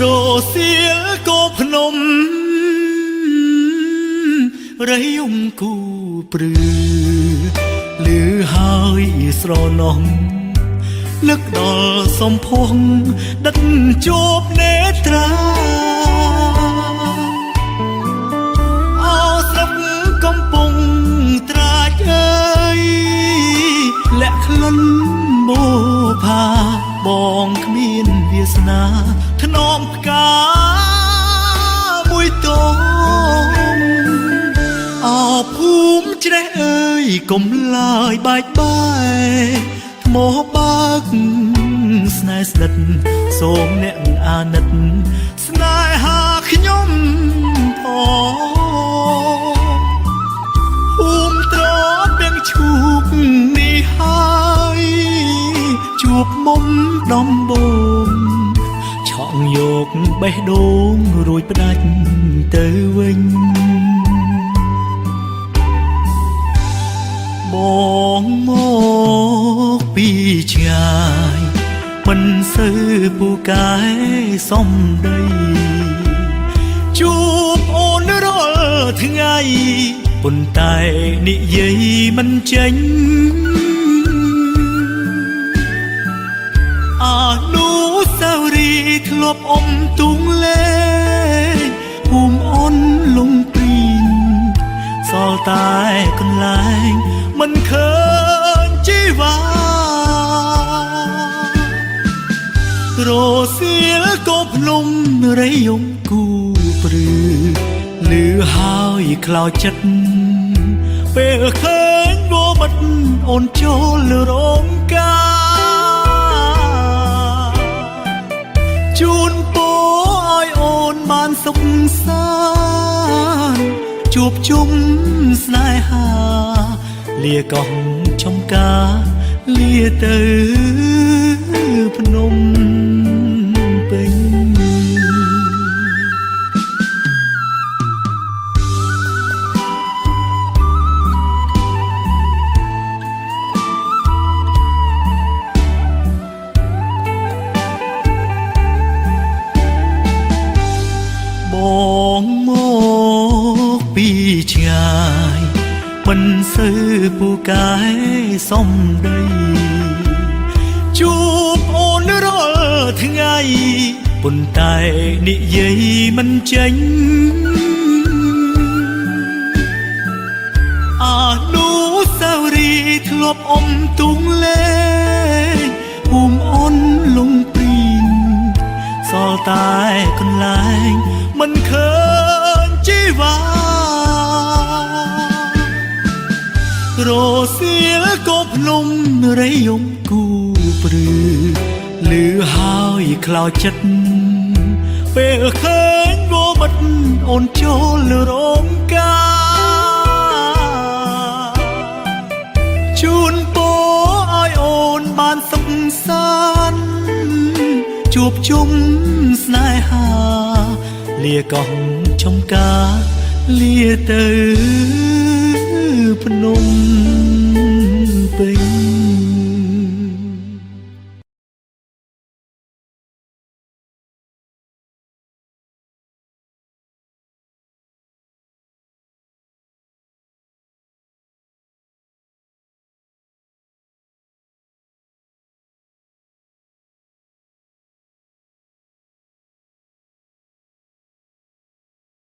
រសៀលកោភ្នំរៃយំគូព្រឺលឺហើយស្រណោះនឹកដល់សំភងដិតជួបនេត្រាអោស្រុកកំពុងត្រាចអើយលាក់ក្លិនបោផាបងគ្មានវាសនាថ្នមផ្កាមួយតងអោភូមិជ្រេះអើយកុំឡើយបែកបែកថ្មបើកស្នេហ៍ស្និទ្ធសូមអ្នកអាណិតស្នេហាខ្ញុំផងភូមិត្រពាំងឈូកនេះហើយជួបមុំដំបូងឆក់យកបេះដូងរួចផ្ដាច់ទៅវិញបងមកពីឆ្ងាយមិនសូវពូកែសំដីជួបអូនរាល់ថ្ងៃប៉ុន្តែនិយាយមិនចេញអនុស្សាវរីយ៍ធ្លាប់អុំទូងលេងភូមិអូនលងព្រីងសល់តែកន្លែងមិនឃើញជីវ៉ារសៀលកោភ្នំរៃយំគូព្រឺលឺហើយខ្លោចចិត្តពេលឃើញវមិត្តអូនចូលរោងការជូនពរឲ្យអូនបានសុខសាន្តជួបជុំស្នេហាលាកោះចំការលាទៅភ្នំពេញបងមកពីឆ្ងាយមិនសូវពូកែសំដីជួបអូនរាល់ថ្ងៃប៉ុន្តែនិយាយមិនចេញអនុស្សាវរីយ៍ធ្លាប់អុំទូងលេងភូមិអូនលងព្រីងសល់តែកន្លែងមិនឃើញជីវ៉ារសៀលកោភ្នំរៃយំគូព្រឺលឺហើយខ្លោចចិត្តពេលឃើញវមិត្តអូនចូលរោងការជូនពរឲ្យអូនបានសុខសាន្តជួបជុំស្នេហាលាកោះចំការលាទៅភ្នំពេញ